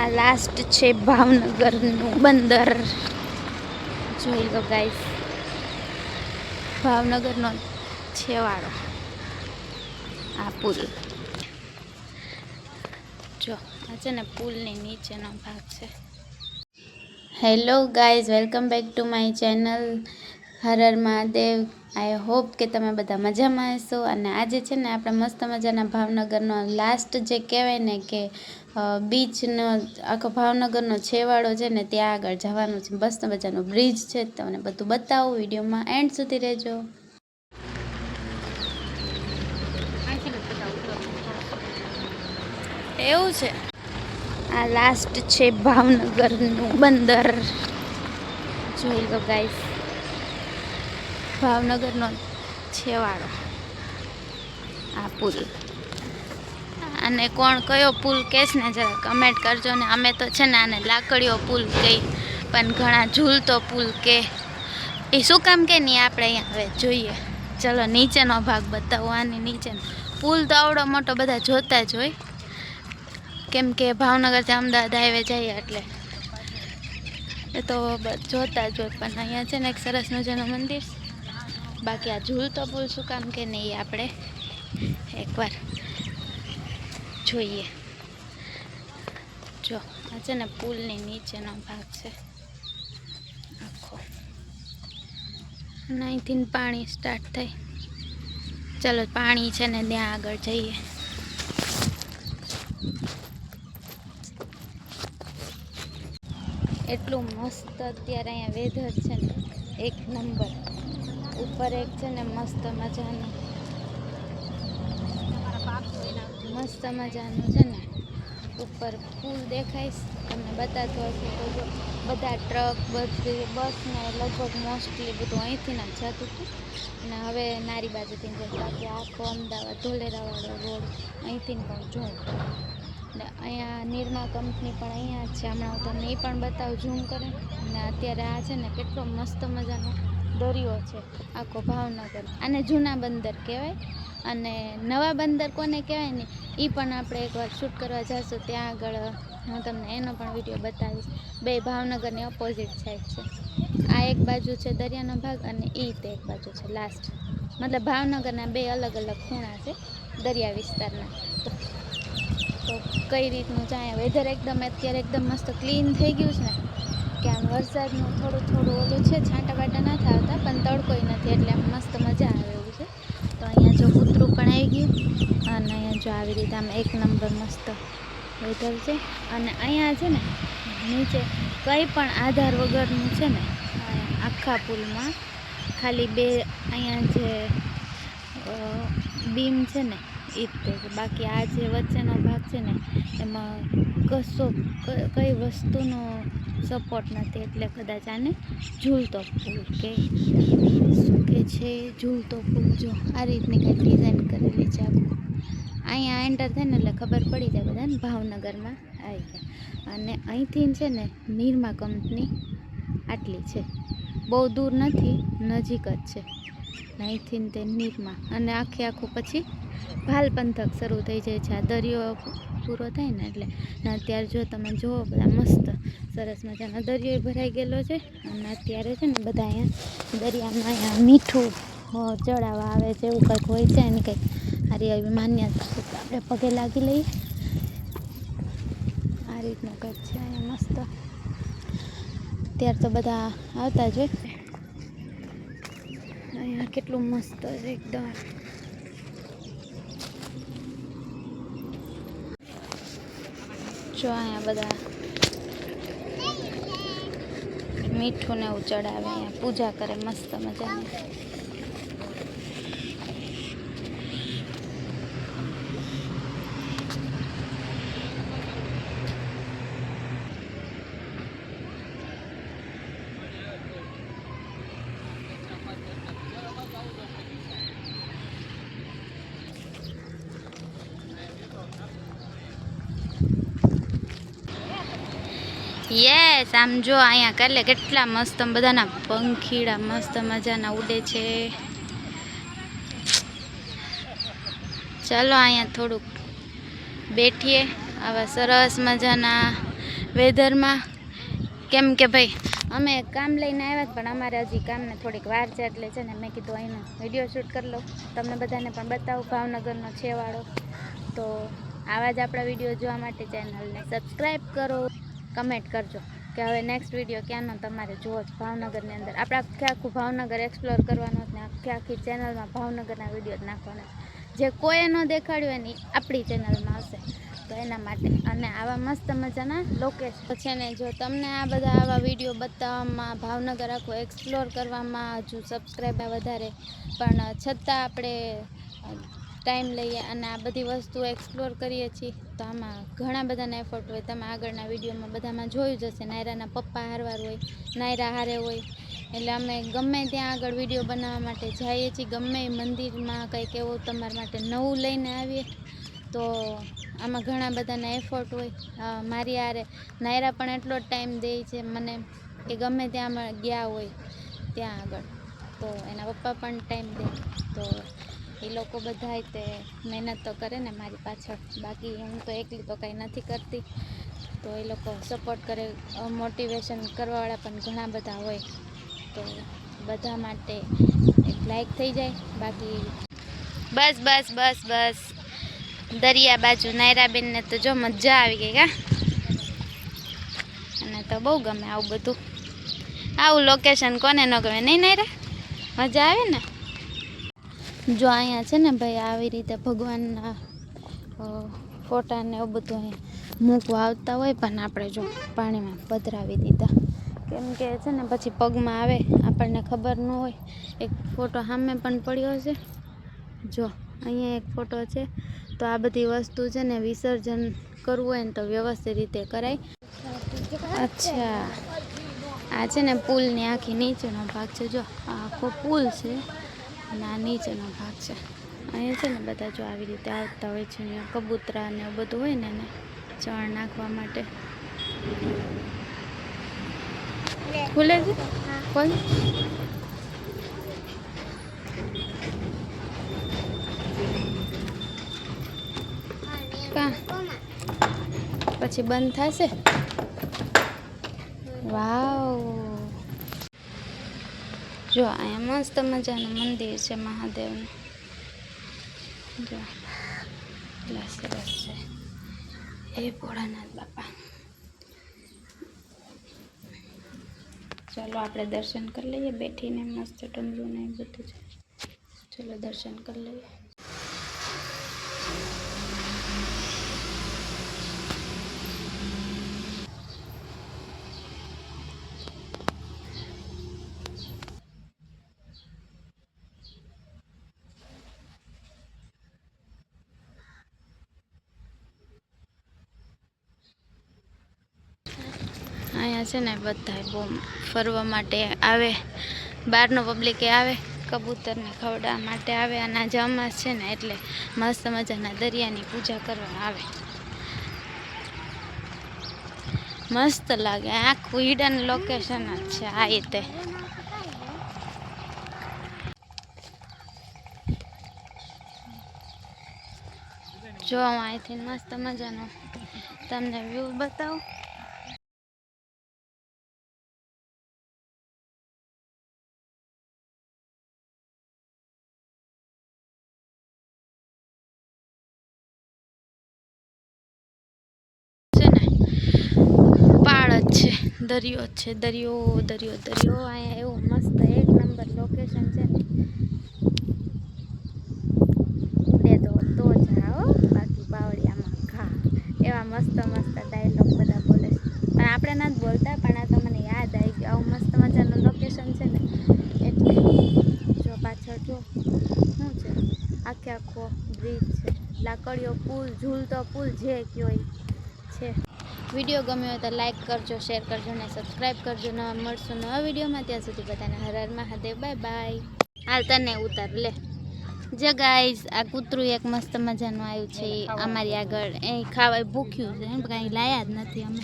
આ લાસ્ટ છે ભાવનગરનું બંદર. જોઈ લો ગાઈસ, ભાવનગરનો છેવાડો આ પુલ. જો આ છે ને પુલની નીચેનો ભાગ છે. Hello guys, welcome back to my channel Har Har Mahadev. I hope કે તમે બધા મજામાં હશો. અને આજે છે ને આપણે મસ્ત મજાના ભાવનગરનો લાસ્ટ જે કહેવાય ને કે બીચનો આખો ભાવનગરનો છેવાડો છે ને ત્યાં આગળ જવાનું છે. મસ્ત મજાનો બ્રિજ છે, તમને બધું બતાવું. વિડીયોમાં એન્ડ સુધી રહેજો. એવું છે, આ લાસ્ટ છે ભાવનગરનું બંદર. જોઈ લો ગાઈસ, ભાવનગરનો છેવાડો આ પુલ. અને કોણ કયો પુલ કહેશ ને જરા કમેન્ટ કરજો ને. અમે તો છે ને આને લાકડીઓ પુલ કહી, પણ ઘણા ઝૂલતો પુલ કે. એ શું કામ કે નહીં આપણે અહીંયા હવે જોઈએ. ચલો નીચેનો ભાગ બતાવો. આની નીચેનો પુલ તો આવડો મોટો બધા જોતા જ હોય, કેમ કે ભાવનગરથી અમદાવાદ હાઈવે જઈએ એટલે એ તો જોતા જ હોય. પણ અહીંયા છે ને એક સરસ મજાનું મંદિર. બાકી આ ઝૂલતો પુલ શું કામ કે નહીં આપણે એકવાર જોઈએ. જો આ છે ને પુલની નીચેનો ભાગ છે આખો, અને અહીંથી પાણી સ્ટાર્ટ થાય. ચલો પાણી છે ને ત્યાં આગળ જઈએ. એટલું મસ્ત અત્યારે અહીંયા વેધર છે ને, એક નંબર. ઉપર એક છે ને મસ્ત મજાનું છે ને ઉપર પુલ દેખાઈશ તમને બતાતો હશે તો. જો બધા ટ્રક બસ ને લગભગ મોસ્ટલી બધું અહીંથી જ જતું હતું. અને હવે નારી બાજુથી જાય. બાકી આખો અમદાવાદ ધોલેરાવાળો રોડ અહીંથી પણ જોઉં. ને અહીંયા નિરમા કંપની પણ અહીંયા જ છે. હમણાં હું તમને એ પણ બતાવું ઝૂમ કરે. અને અત્યારે આ છે ને કેટલો મસ્ત મજાનો દરિયો છે આખો ભાવનગર. આને જૂના બંદર કહેવાય. અને નવા બંદર કોને કહેવાય ને એ પણ આપણે એકવાર શૂટ કરવા જઈશું. ત્યાં આગળ હું તમને એનો પણ વિડીયો બતાવીશ. બે ભાવનગરની ઓપોઝિટ સાઈડ છે. આ એક બાજુ છે દરિયાનો ભાગ અને એ તે એક બાજુ છે લાસ્ટ. મતલબ ભાવનગરના બે અલગ અલગ ખૂણા છે દરિયા વિસ્તારના. તો કઈ રીતનું છે અહીંયા વેધર એકદમ અત્યારે એકદમ મસ્ત ક્લીન થઈ ગયું છે ને, કે આમ વરસાદનું થોડું થોડું ઓલું છે, છાંટા બાટા નથી આવતા પણ તડકોય નથી, એટલે આમ મસ્ત મજા આવે એવું છે. તો અહીંયા જો કૂતરું પણ આવી ગયું. અને અહીંયા જો આવી રીતે આમ એક નંબર મસ્ત વેધર છે. અને અહીંયા છે ને નીચે કંઈ પણ આધાર વગરનું છે ને આખા પુલમાં ખાલી બે અહીંયા જે બીમ છે ને એ જ તે. બાકી આ જે વચ્ચેનો ભાગ છે ને એમાં કઈ વસ્તુનો સપોર્ટ નથી, એટલે કદાચ આને ઝૂલતો પુલ કે શું કે છે. ઝૂલતો પુલ. જો આ રીતની કંઈક ડિઝાઇન કરેલી છે આખું. અહીંયા એન્ટર થાય ને એટલે ખબર પડી જાય બધાને ભાવનગરમાં આવી ગયા. અને અહીંથી છે ને નિરમા કંપની આટલી છે, બહુ દૂર નથી, નજીક જ છે. અહીંથી તે નિરમા. અને આખું પછી ભાલ પંથક શરૂ થઈ જાય છે. આ દરિયો પૂરો થાય ને એટલે. અત્યારે જો તમે જુઓ બધા મસ્ત સરસ મજાનો દરિયો ભરાઈ ગયેલો છે. અને અત્યારે છે ને બધા અહીંયા દરિયામાં અહીંયા મીઠું ચડાવવા આવે છે, એવું કંઈક હોય છે. એની કંઈક સારી એવી માન્યતા છે. આપણે પગે લાગી લઈએ. આ રીતનું કંઈક છે અહીંયા મસ્ત. અત્યારે તો બધા આવતા જ હોય. અહીંયા કેટલું મસ્ત છે એકદમ. જો અહીંયા બધા મીઠું ને એવું ચડાવે, અહીંયા પૂજા કરે મસ્ત મજાની. યસ, આમ જો અહીંયા કાલે કેટલા મસ્ત બધાના પંખીડા મસ્ત મજાના ઉડે છે. ચલો અહીંયા થોડુંક બેઠીએ. આવા સરસ મજાના વેધરમાં. કેમ કે ભાઈ અમે કામ લઈને આવ્યા પણ અમારે હજી કામને થોડીક વાર છે એટલે છે ને મેં કીધું અહીંનો વિડીયો શૂટ કરી લઉં, તમને બધાને પણ બતાવું ભાવનગરનો છેવાડો. તો આવા જ આપણા વિડીયો જોવા માટે ચેનલને સબસ્ક્રાઈબ કરો, કમેન્ટ કરજો કે હવે નેક્સ્ટ વિડીયો ક્યાંનો તમારે જોવો જ ભાવનગરની અંદર. આપણે આખું ભાવનગર એક્સપ્લોર કરવાનું ને આખી ચેનલમાં ભાવનગરના વિડીયો જ નાખવાના. જે કોઈ ન દેખાડ્યું એની આપણી ચેનલમાં હશે તો એના માટે. અને આવા મસ્ત મજાના લોકેશન છે ને, જો તમને આ બધા આવા વિડીયો બતાવવામાં, ભાવનગર આખું એક્સપ્લોર કરવામાં હજુ સબસ્ક્રાઈબર વધારે પણ છતાં આપણે ટાઈમ લઈએ અને આ બધી વસ્તુ એક્સપ્લોર કરીએ છીએ તો આમાં ઘણા બધાના એફર્ટ હોય. તમે આગળના વિડીયોમાં બધામાં જોયું જ હશે, નાયરાના પપ્પા હારવાર હોય, નાયરા હારે હોય. એટલે અમે ગમે ત્યાં આગળ વિડીયો બનાવવા માટે જઈએ છીએ, ગમે મંદિરમાં કંઈક એવું તમારા માટે નવું લઈને આવીએ તો આમાં ઘણા બધાના એફર્ટ હોય. મારી હારે નાયરા પણ એટલો જ ટાઈમ દે છે મને કે ગમે ત્યાં અમે ગયા હોય ત્યાં આગળ તો એના પપ્પા પણ ટાઈમ દે. તો એ લોકો બધા તે મહેનત તો કરે ને મારી પાછળ, બાકી હું તો એકલી તો કંઈ નથી કરતી. તો એ લોકો સપોર્ટ કરે, મોટિવેશન કરવાવાળા પણ ઘણા બધા હોય. તો બધા માટે એક લાઈક થઈ જાય. બાકી બસ બસ બસ બસ દરિયા બાજુ નાયરાબેનને તો જો મજા આવી ગઈ કા. અને તો બહુ ગમે આવું બધું, આવું લોકેશન કોને ન ગમે, નહીં નાયરા? મજા આવે ને. જો અહીંયા છે ને ભાઈ આવી રીતે ભગવાનના ફોટા ને એવું બધું અહીંયા મૂકવા આવતા હોય પણ આપણે જો પાણીમાં પધરાવી દીધા. કેમ કે છે ને પછી પગમાં આવે, આપણને ખબર ન હોય. એક ફોટો સામે પણ પડ્યો છે, જો અહીંયા એક ફોટો છે. તો આ બધી વસ્તુ છે ને વિસર્જન કરવું હોય ને તો વ્યવસ્થિત રીતે કરાય. અચ્છા, આ છે ને પુલની આખી નીચેનો ભાગ છે. જો આ આખો પુલ છે અને આ નીચેનો ભાગ છે. અહીંયા છે ને બધા જો આવી રીતે આવતા હોય છે. અહીંયા કબૂતરા ને એવું બધું હોય ને એને ચણ નાખવા માટે. ખુલે છે કોણ? પછી બંધ થશે. વાવ, જો અહીંયા મસ્ત મજાનું મંદિર છે મહાદેવનું. જો એટલા સરસ છે. હે ભોળાનાથ બાપા. ચાલો આપણે દર્શન કરી લઈએ બેઠીને, મસ્ત ડમરું ને એ બધું છે. ચલો દર્શન કરી લઈએ. અહીંયા છે ને બધા બહુ ફરવા માટે આવે, બહારનો પબ્લિકે આવે, કબૂતરને ખવડાવવા માટે આવે. અને આજે અમાસ છે ને એટલે મસ્ત મજાના દરિયાની પૂજા કરવા આવે. મસ્ત લાગે, આખું હિડન લોકેશન જ છે આ રીતે. જો હું અહીંથી મસ્ત મજાનો તમને વ્યૂ બતાવું. દરિયો છે, દરિયો દરિયો દરિયો. અહીંયા એવું મસ્ત એક નંબર લોકેશન છે ને. ઉડે તો જાઓ, બાકી બાવળિયામાં ઘા. એવા મસ્ત મસ્ત ડાયલોગ બધા બોલે છે પણ આપણે નથી બોલતા. પણ આ તો મને યાદ આવી ગયું, આવું મસ્ત મજાનું લોકેશન છે ને એટલે. જો પાછળ જો શું છે, આખો બ્રિજ છે, લાકડીઓ પુલ, ઝૂલતો પુલ જે કયો છે. વિડીયો ગમ્યો હોય તો લાઈક કરજો, શેર કરજો ને સબસ્ક્રાઈબ કરજો. નવા મળશું નવા વિડીયોમાં. ત્યાં સુધી બધાને હર હર મહાદેવ, બાય બાય. હાલ તને ઉતાર લે. જે ગાઈઝ આ કૂતરું એક મસ્ત મજાનું આવ્યું છે અમારી આગળ. એ ખાવા ભૂખ્યું છે, કાંઈ લાયા જ નથી અમે.